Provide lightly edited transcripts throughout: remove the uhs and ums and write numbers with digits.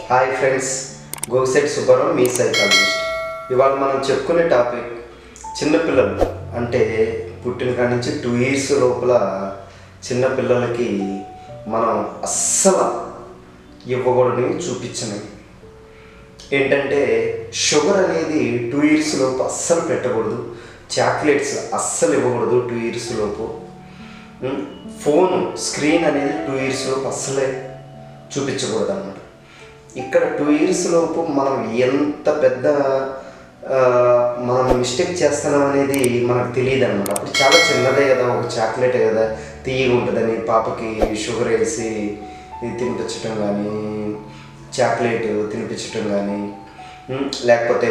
Hi friends, Gossett Subbarao మీ psychologist. ఇవాళ మనం చెప్పుకునే టాపిక్ చిన్నపిల్లలు, అంటే పుట్టిన కాడి నుంచి 2 years లోపల చిన్నపిల్లలకి మనం అస్సలు ఇవ్వకూడని చూపించినవి ఏంటంటే షుగర్ అనేది 2 years లోపు అస్సలు పెట్టకూడదు, చాక్లెట్స్ అస్సలు ఇవ్వకూడదు 2 years లోపు, ఫోన్ స్క్రీన్ అనేది 2 years లోపు అస్సలే చూపించకూడదు అన్నమాట. ఇక్కడ 2 years లోపు మనం ఎంత పెద్ద మనం మిస్టేక్ చేస్తున్నాం అనేది మనకు తెలియదు అన్నమాట. అప్పుడు చాలా చిన్నదే కదా, ఒక చాక్లెటే కదా, తీయగా ఉంటుందని పాపకి షుగర్ వేసి తినిపించటం కానీ, చాక్లెట్ తినిపించటం కానీ, లేకపోతే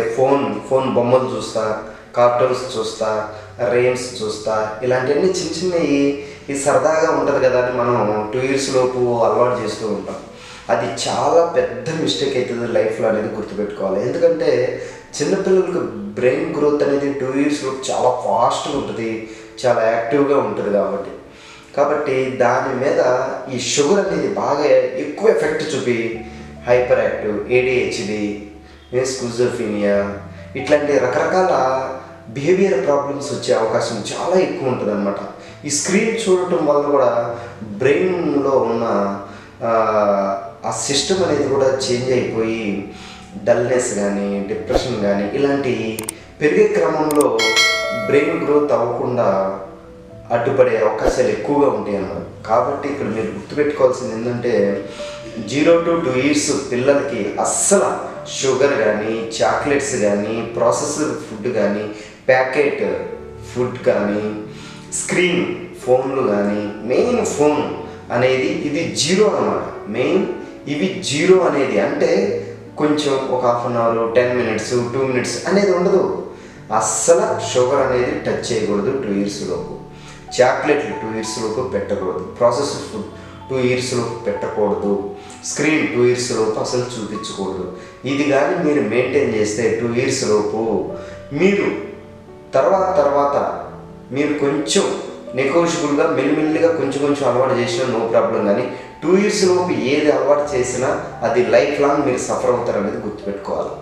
ఫోన్ బొమ్మలు చూస్తా, కార్టూన్స్ చూస్తా, రైమ్స్ చూస్తా, ఇలాంటివన్నీ చిన్న చిన్నవి ఇది సరదాగా ఉంటుంది కదా అని మనం 2 years లోపు అలవాటు చేస్తూ ఉంటాం. అది చాలా పెద్ద మిస్టేక్ అవుతుంది లైఫ్లో అనేది గుర్తుపెట్టుకోవాలి. ఎందుకంటే చిన్నపిల్లలకు బ్రెయిన్ గ్రోత్ అనేది 2 years లోపు చాలా ఫాస్ట్గా ఉంటుంది, చాలా యాక్టివ్గా ఉంటుంది. కాబట్టి దాని మీద ఈ షుగర్ అనేది బాగా ఎక్కువ ఎఫెక్ట్ చూపి హైపర్ యాక్టివ్, ADHD, స్కిజోఫ్రెనియా ఇట్లాంటి రకరకాల బిహేవియర్ ప్రాబ్లమ్స్ వచ్చే అవకాశం చాలా ఎక్కువ ఉంటుంది అన్నమాట. ఈ స్క్రీన్ చూడటం వల్ల కూడా బ్రెయిన్లో ఉన్న ఆ సిస్టమ్ అనేది కూడా చేంజ్ అయిపోయి డల్నెస్ కానీ, డిప్రెషన్ కానీ ఇలాంటి పెరిగే క్రమంలో బ్రెయిన్ గ్రోత్ అవ్వకుండా అడ్డుపడే అవకాశాలు ఎక్కువగా ఉంటాయి అన్నమాట. కాబట్టి ఇక్కడ మీరు గుర్తుపెట్టుకోవాల్సింది ఏంటంటే 0 to 2 years పిల్లలకి అస్సలు షుగర్ కానీ, చాక్లెట్స్ కానీ, ప్రాసెస్డ్ ఫుడ్ కానీ, ప్యాకెట్ ఫుడ్ కానీ, స్క్రీన్ ఫోన్లు కానీ, మెయిన్ ఫోన్ అనేది ఇది 0 అన్నమాట. మెయిన్ ఇవి 0 అనేది అంటే కొంచెం ఒక 1/2 hour, 10 minutes, 2 minutes అనేది ఉండదు. అస్సలు షుగర్ అనేది టచ్ చేయకూడదు 2 years లోపు, చాక్లెట్లు 2 years లోపు పెట్టకూడదు, ప్రాసెస్డ్ ఫుడ్ 2 years లోపు పెట్టకూడదు, స్క్రీన్ 2 years లోపు అసలు చూపించకూడదు. ఇది కానీ మీరు మెయింటైన్ చేస్తే 2 years లోపు మీరు తర్వాత మీరు కొంచెం నెగోషియబుల్గా మెల్లిమెల్లిగా కొంచెం అలవాటు చేసినా నో ప్రాబ్లం. కానీ 2 years లోపు ఏది అలవాటు చేసినా అది లైఫ్ లాంగ్ మీరు సఫర్ అవుతారనేది గుర్తుపెట్టుకోవాలి.